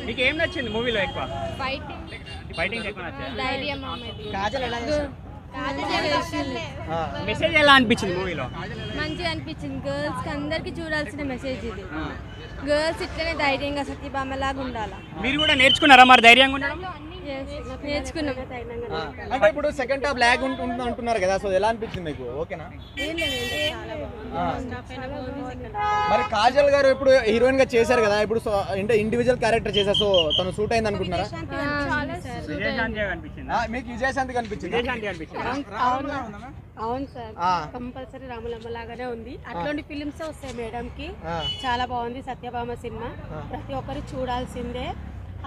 మీకు ఏం నచ్చింది మూవీలో ఎక్కువ? ఫైటింగ్ ఎక్కువ నచ్చింది. ధైర్యం కాజల్ ఎలా చేశారు? మెసేజ్ ఎలా అనిపించింది మూవీలో? మంచిగా అనిపించింది. గర్ల్స్ కి అందరికి చూడాల్సిన మెసేజ్ ఇది. గర్ల్స్ ఇట్లనే ధైర్యంగా సత్యభామలాగా ఉండాలా. మీరు కూడా నేర్చుకున్నారా మరి ధైర్యంగా ఉండడం? నేర్చుకున్నాం. అంటే ఇప్పుడు సెకండ్ హాఫ్ లాగ్ ఉంటుంది అంటున్నారు కదా, సో ఎలా అనిపించింది మీకు? ఓకేనా? మరి కాజల్ గారు ఇప్పుడు హీరోయిన్ గా చేశారు కదా, ఇప్పుడు అంటే ఇండివిజువల్ క్యారెక్టర్ చేశారు, సో తను సూట్ అయింది అనుకుంటున్నారా? మీకు విజయశాంతి కనిపించింది? అవును సార్, కంపల్సరీ రాములమ్మ లాగానే ఉంది. అట్లాంటి ఫిలిమ్స్ వస్తాయి మేడం కి. చాలా బాగుంది సత్యభామ సినిమా, ప్రతి ఒక్కరు చూడాల్సిందే.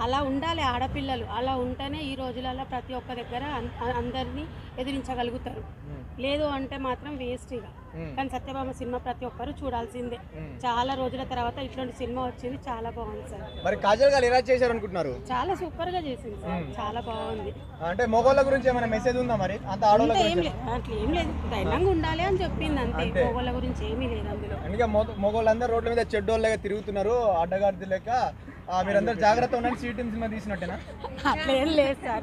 అలా ఉండాలి ఆడపిల్లలు, అలా ఉంటేనే ఈ రోజులలో ప్రతి ఒక్క దగ్గర అందరినీ ఎదిరించగలుగుతారు. లేదు అంటే మాత్రం వేస్ట్ ఇక. కానీ సత్యభామ సినిమా ప్రతి ఒక్కరు చూడాల్సిందే. చాలా రోజుల తర్వాత ఇట్లాంటి సినిమా వచ్చింది, చాలా బాగుంది సార్. మరి కాజల్ గారు ఎలా చేశారు అనుకుంటున్నారు? చాలా సూపర్ గా చేసింది సార్, చాలా బాగుంది. అంటే మొగోళ్ళ గురించి ఏమైనా మెసేజ్ ఉందా మరి? అంత ఆడోళ్ళ ఏం లేదు, అట్లా ఏం లేదు, ధైర్యంగా ఉండాలి అని చెప్పింది అంతే. మొగోళ్ళ గురించి ఏమీ లేదు అందులో. అందుకే మొగోళ్ళందరూ రోడ్ల మీద చెడ్డోళ్ళగా తిరుగుతున్నారు, అడ్డగాడిది లెక్క. మీరందరూ జాగ్రత్త ఉండండి. సీటీఎం సినిమా తీసినట్టేనా? అట్లా ఏం లేదు సార్,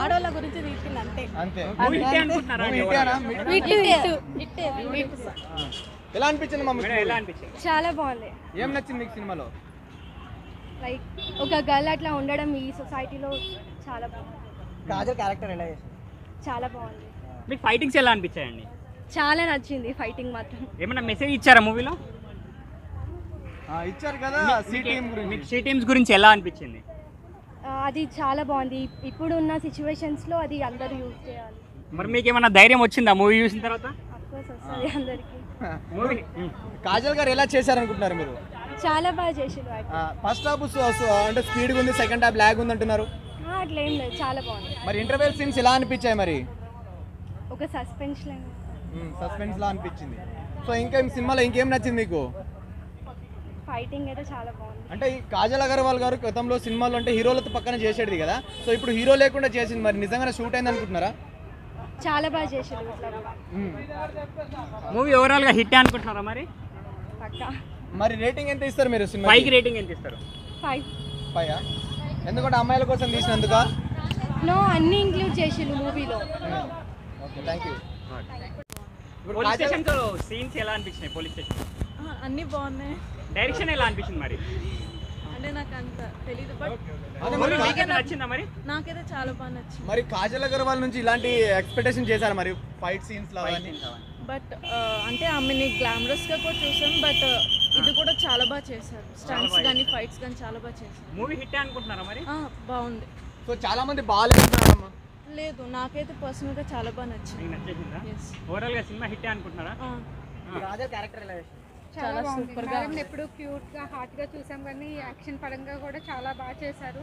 ఆడోళ్ళ గురించి తీసింది అంతే. అంతే. ఎలా అనిపించింది మమ్మీ? ఎలా అనిపించింది? చాలా బాగుంది. ఏం నచ్చింది మీకు సినిమాలో? లైక్ ఒక గర్ల్ అట్లా ఉండడం ఈ సొసైటీలో చాలా బాగుంది. కాజల్ క్యారెక్టర్ ఎలా చేశారు? చాలా బాగుంది. మీకు ఫైటింగ్స్ ఎలా అనిపించాయండి? చాలా నచ్చింది ఫైటింగ్ మాత్రం. ఏమైనా మెసేజ్ ఇచ్చారా మూవీలో? ఇచ్చారు కదా. సిటీఎంస్ గురించి ఎలా అనిపించింది? అది చాలా బాగుంది. ఇప్పుడు ఉన్న సిచ్యువేషన్స్ లో అది అందరూ యూజ్ చేయాలి. మరి మీకు ఏమైనా ధైర్యం వచ్చిందా మూవీ చూసిన తర్వాత? అఫ్కోర్స్ వస్తుంది అందరికి. కాజల్ గారు ఎలా చేశారు అనుకుంటున్నారు మీరు? చాలా బాగా చేసారు. ఫస్ట్ హాఫ్ అంటే స్పీడ్ ఉంది, సెకండ్ హాఫ్ లాగ్ ఉంది అంటున్నారు. అట్లా ఏం లేదు, చాలా బాగుంది. మరి ఇంటర్వెల్ సీన్స్ ఎలా అనిపించాయి మరి? ఒక సస్పెన్స్ లా అనిపించింది. సో ఇంకా సినిమాలో ఇంకేం నచ్చింది మీకు? ఫైటింగ్ అయితే చాలా బాగుంది. అంటే ఈ కాజల్ అగర్వాల్ గారు గతంలో సినిమాలో అంటే హీరోలతో పక్కన చేసేది కదా, సో ఇప్పుడు హీరో లేకుండా చేసింది, మరి నిజంగానే షూట్ అయింది అనుకుంటున్నారా? చాలా బాగా చేసారు. మూవీ ఓవరాల్ గా హిట్ అనుకుంటున్నారా మరి? పక్కా. మరి రేటింగ్ ఎంత ఇస్తారు మీరు సినిమా? 5 రేటింగ్ ఎంత ఇస్తారు? 5. ఎందుకంటే అమ్మాయిల కోసం తీసినందుక? నో, అన్ని ఇంక్లూడ్ చేసిరు మూవీలో. Okay, thank you. పోలీస్ స్టేషన్ లో సీన్స్ ఎలా అనిపించాయి? పోలీస్ స్టేషన్ అన్ని బాగున్నాయి. డైరెక్షన్ ఎలా అనిపించింది మరి? అంటే నాకు అంత తెలీదు, బట్ నచ్చిందా మరి? నాకైతే చాలా బాగా నచ్చింది. మరి కాజల్ అగర్వాల్ నుంచి ఇలాంటి ఎక్స్పెక్టేషన్ చేశారు మరి ఫైట్ సీన్స్ లో? బట్ అంటే ఆమెని గ్లామరస్ గా కూడా చూసాం, బట్ ఇది కూడా చాలా బాగా చేశారు. స్టంట్స్ కానీ ఫైట్స్ కానీ చాలా బాగా చేశారు. మూవీ హిట్ అనుకుంటున్నారా మరి? బాగుంది. సో చాలా మంది బాగాలేదంటారమ్మా. లేదు, నాకైతే పర్సనల్ గా చాలా బాగా నచ్చింది. నచ్చేసిందా? ఓవరాల్ గా సినిమా హిట్ అనుకుంటున్నారా? కాజల్ క్యారెక్టర్ ఎలా చేశారు? చాలా సూపర్ గా. ఎప్పుడు క్యూట్ గా హాట్ గా చూసాం, కానీ యాక్షన్ పరంగా కూడా చాలా బాగా చేశారు.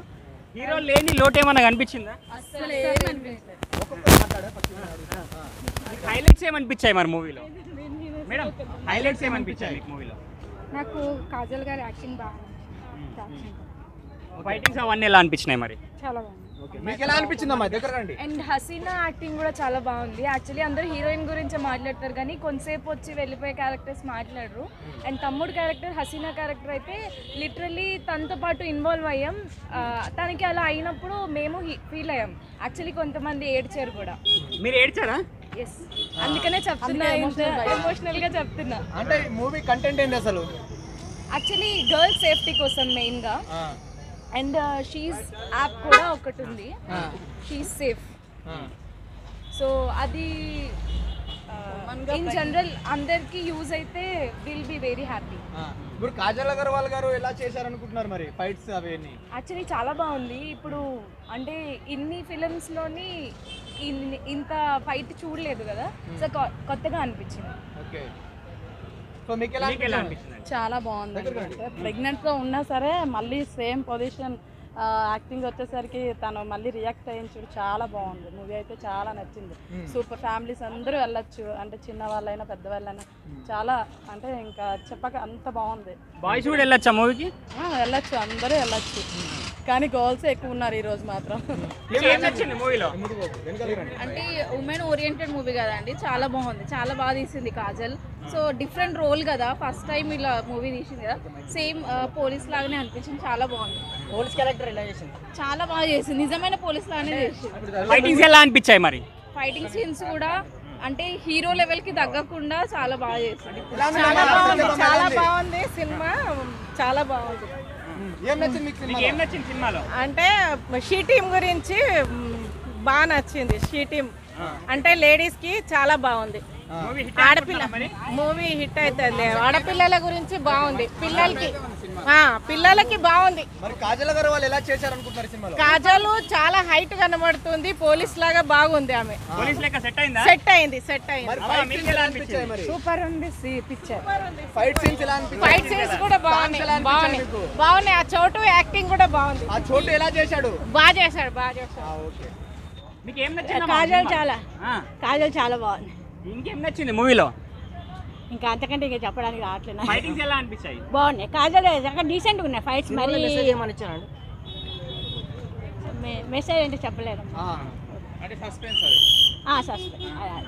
హీరో లేని లోటు ఏమన్నా కనిపించిందా? అసలు హైలైట్స్ ఏమనిపించాయి మరి మూవీలో? మేడం, హైలైట్స్ ఏమనిపించాయి మీకు మూవీలో? నాకు కాజల్ గారి యాక్టింగ్ బాగా ఫైటింగ్స్ అవన్నీ ఎలా అనిపించినాయి మరి? చాలా బాగుంది. మీకు ఎలా అనిపించిందమ్మా? దగ్గర రండి. అండ్ హసీనా యాక్టింగ్ కూడా చాలా బాగుంది. యాక్చువల్లీ అందరూ హీరోయిన్ గురించి మాట్లాడతారు కానీ కొంతసేపు వచ్చి వెళ్ళిపోయే క్యారెక్టర్స్ మాట్లాడరు. అండ్ తమ్ముడు క్యారెక్టర్, హసీనా క్యారెక్టర్ అయితే లిటరల్లీ తనతో పాటు ఇన్వాల్వ్ అయ్యాం. తనకి అలా అయినప్పుడు మేము ఫీల్ అయ్యాం. యాక్చువల్లీ కొంతమంది ఏడ్చారు కూడా. మీరు ఏడ్చారా? ఎస్, అందుకనే చెప్తున్నా, ఎమోషనల్గా చెప్తున్నా. అంటే మూవీ కంటెంట్ ఏంటి అసలు? యాక్చువల్లీ గర్ల్స్ సేఫ్టీ కోసం మెయిన్గా. అండ్ షీస్ యాప్ కూడా ఒకటి ఉంది, షీస్ సేఫ్. సో అది ఇన్ జనరల్ అందరికి యూజ్ అయితే విల్ బి వెరీ హ్యాపీ. ఇప్పుడు కాజల్ అగర్వాల్ గారు ఎలా చేశారు అనుకుంటున్నారు మరి ఫైట్స్ అవన్నీ? యాక్చువల్లీ చాలా బాగుంది. ఇప్పుడు అంటే ఇన్ని ఫిలిమ్స్లోని ఇంత ఫైట్ చూడలేదు కదా, సో కొత్తగా అనిపించింది. ఓకే, సో మీకు ఎలా అనిపించింది? చాలా బాగుంది. ప్రెగ్నెంట్ గా ఉన్నా సరే మళ్ళీ సేమ్ పొజిషన్ యాక్టింగ్ వచ్చేసరికి తను మళ్ళీ రియాక్ట్ అయ్యించుడు చాలా బాగుంది. మూవీ అయితే చాలా నచ్చింది. సూపర్. ఫ్యామిలీస్ అందరూ వెళ్ళొచ్చు, అంటే చిన్న వాళ్ళైనా పెద్దవాళ్ళైనా. చాలా అంటే ఇంకా చెప్పక అంత బాగుంది. బాయ్స్ కూడా వెళ్ళొచ్చా మూవీకి? వెళ్ళొచ్చు, అందరూ వెళ్ళొచ్చు, కానీ గర్ల్స్ ఎక్కువ ఉన్నారు ఈ రోజు మాత్రం. అంటే ఉమెన్ ఓరియంటెడ్ మూవీ కదండి, చాలా బాగుంది. చాలా బాగా తీసింది కాజల్. సో డిఫరెంట్ రోల్ కదా, ఫస్ట్ టైం ఇలా మూవీ తీసింది కదా, సేమ్ పోలీస్ లాగానే అనిపించింది. చాలా బాగుంది. పోలీస్ క్యారెక్టర్ ఎలా చేసింది? చాలా బాగా చేసింది, నిజమైన పోలీస్ లాగానే చేసింది. ఫైటింగ్స్ ఎలా అనిపించాయి మరి? ఫైటింగ్ సీన్స్ కూడా అంటే హీరో లెవెల్ కి తగ్గకుండా చాలా బాగా చేసింది. చాలా బాగుంది సినిమా, చాలా బాగుంది. ఏం నచ్చింది మీకు మీకు ఏం నచ్చింది సినిమాలో? అంటే షీ టీమ్ గురించి బాగా నచ్చింది. షీ టీమ్ అంటే లేడీస్ కి చాలా బాగుంది. ఆడపిల్ల మూవీ హిట్ అవుతుంది. ఆడపిల్లల గురించి బాగుంది, పిల్లలకి బాగుంది. మరి కాజల్ గారు వాళ్ళు ఎలా చేశారు అనుకుంటున్నారు సినిమాలో? కాజల్ చాలా హైట్ కనబడుతుంది, పోలీస్ లాగా బాగుంది. ఆమె పోలీస్ లెక్క సెట్ అయిందా? సెట్ అయింది. మరి ఫైట్ సీన్స్ ఎలా అనిపించాయి మరి? సూపర్ ఉంది పిక్చర్. ఫైట్ సీన్స్ ఎలా అనిపించాయి? ఫైట్ సీన్స్ కూడా బాగున్నాయి. ఆ చోటు యాక్టింగ్ కూడా బాగుంది. ఆ చోటు ఎలా చేశాడు? బాగా చేశాడు. ఓకే. మీకు ఏం నచ్చింది? కాజల్ చాలా బాగుంది. ఇంకేం నచ్చింది మూవీలో? ఇంకా అంతకంటే ఇంకా చెప్పడానికి రావట్లేదు. ఫైటింగ్స్ ఎలా అనిపించాయి? బాగున్నాయి. కాజల్ డీసెంట్గా ఉన్నాయి ఫైట్స్. మరి మెసేజ్ అంటే చెప్పలేరు. అంటే సస్పెన్స్ అది.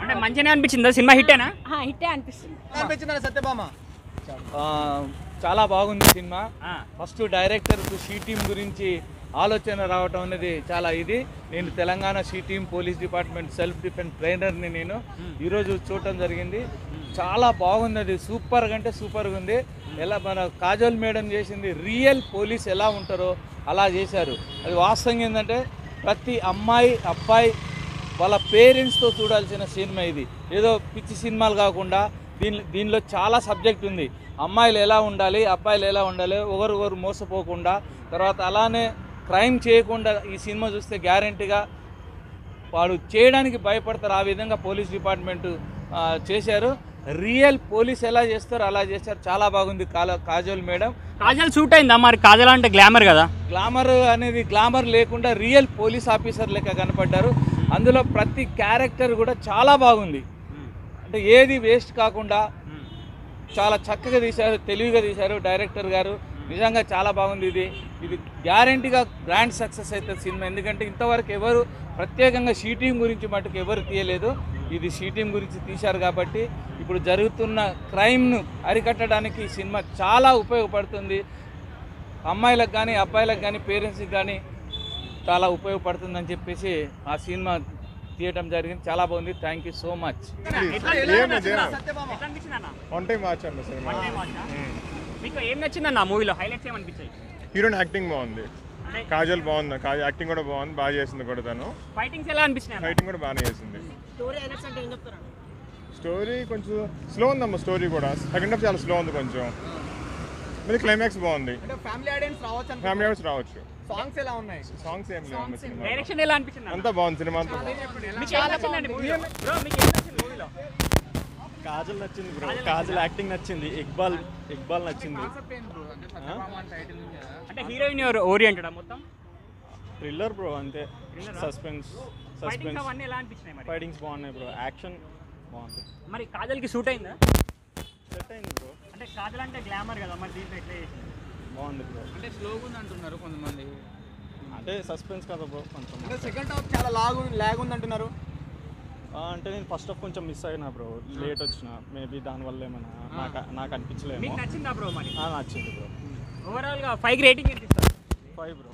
అంటే మంచిగానే అనిపించిందా సినిమా? హిట్టేనా? హిట్టే అనిపిస్తుంది. అనిపించిందా సత్యభామ? చాలా బాగుంది cinema. First director she team గురించి ఆలోచన రావటం అనేది చాలా ఇది. నేను Telangana she team police department self defence ట్రైనర్ని నేను ఈరోజు చూడటం జరిగింది. చాలా బాగుంది అది. సూపర్గా అంటే సూపర్గా ఉంది. ఎలా మన కాజల్ మేడం చేసింది, రియల్ పోలీస్ ఎలా ఉంటారో అలా చేశారు. అది వాస్తవంగా ఏంటంటే ప్రతి అమ్మాయి అబ్బాయి వాళ్ళ పేరెంట్స్తో చూడాల్సిన సినిమా ఇది. ఏదో పిచ్చి సినిమాలు కాకుండా దీనిలో చాలా సబ్జెక్ట్ ఉంది. అమ్మాయిలు ఎలా ఉండాలి, అబ్బాయిలు ఎలా ఉండాలి, ఒకరు మోసపోకుండా, తర్వాత అలానే క్రైమ్ చేయకుండా ఈ సినిమా చూస్తే గ్యారంటీగా వాడు చేయడానికి భయపడతారు. ఆ విధంగా పోలీస్ డిపార్ట్మెంటు చేశారు. రియల్ పోలీస్ ఎలా చేస్తారో అలా చేశారు. చాలా బాగుంది. కాజల్ మేడం. కాజల్ సూట్ అయిందా మరి? కాజల్ అంటే గ్లామర్ కదా. గ్లామర్ అనేది గ్లామర్ లేకుండా రియల్ పోలీస్ ఆఫీసర్ లెక్క కనపడ్డారు. అందులో ప్రతి క్యారెక్టర్ కూడా చాలా బాగుంది. అంటే ఏది వేస్ట్ కాకుండా చాలా చక్కగా తీశారు, తెలివిగా తీశారు డైరెక్టర్ గారు. నిజంగా చాలా బాగుంది. ఇది గ్యారంటీగా గ్రాండ్ సక్సెస్ అవుతుంది సినిమా. ఎందుకంటే ఇంతవరకు ఎవరు ప్రత్యేకంగా షీ టీమ్ గురించి మటుకు ఎవరు తీయలేదు. ఇది షీ టీమ్ గురించి తీశారు కాబట్టి ఇప్పుడు జరుగుతున్న క్రైమ్ను అరికట్టడానికి ఈ సినిమా చాలా ఉపయోగపడుతుంది. అమ్మాయిలకు కానీ అబ్బాయిలకు కానీ పేరెంట్స్కి కానీ చాలా ఉపయోగపడుతుందని చెప్పేసి ఆ సినిమా తీయటం జరిగింది. చాలా బాగుంది. Thank you so much. మీకు ఏం నచ్చిందన్న మూవీలో? హైలైట్స్ ఏమనిపించాయి? హీరోయిన్ యాక్టింగ్ బాగుంది, కాజల్ బాగుంది, యాక్టింగ్ కూడా బాగుంది, బాగా చేసింది కూడా తను. ఫైటింగ్స్ ఎలా అనిపించినాయి? ఫైటింగ్ కూడా బాగానే చేసింది. స్టోరీ కొంచెం స్లో ఉందమ్మా. స్టోరీ కూడా సెకండ్ హాఫ్ చాలా స్లో ఉంది కొంచెం. మరి క్లైమాక్స్ బాగుంది. ఫ్యామిలీ ఆడియన్స్ రావచ్చు. సాంగ్స్ ఎలా ఉన్నాయి? సాంగ్స్ ఏం లేవు. డైరెక్షన్ ఎలా అనిపించింది? అంతా బాగుంది సినిమా అంతా. మీకు ఏం నచ్చిందండి మూవీలో? బ్రో మీకు ఏం నచ్చింది మూవీలో? కాజల్ నచ్చింది బ్రో. కాజల్ యాక్టింగ్ నచ్చింది. ఇక్బాల్ నచ్చింది. అంటే హీరోయిన్ ఓరియంటెడ్ మొత్తం థ్రిల్లర్ బ్రో, అంతే. సస్పెన్స్ అవన్నీ ఎలా అనిపించినాయి మరి? ఫైటింగ్స్ బాగున్నాయి బ్రో. యాక్షన్ బాగుంది. మరి కాజల్కి సూట్ అయిందా? సెట్ అయింది బ్రో. అంటే కాజల్ అంటే గ్లామర్ కదా, మరి దీంట్లో ఎట్లా చేసింది? బాగుంది బ్రో. అంటే స్లోగా ఉంది అంటున్నారు కొంతమంది. అంటే సస్పెన్స్ కదా బ్రో కొంచెం. అంటే సెకండ్ హాఫ్ చాలా లాగ్ ఉంది అంటున్నారు. అంటే నేను ఫస్ట్ హాఫ్ కొంచెం మిస్ అయినా బ్రో, లేట్ వచ్చిన. మేబీ దానివల్ల ఏమైనా నాకు అనిపించలేదు. మీకు నచ్చిందా బ్రో మరి? నచ్చింది బ్రో. ఓవరాల్గా 5 రేటింగ్ ఎంత ఇస్తారు? 5 బ్రో.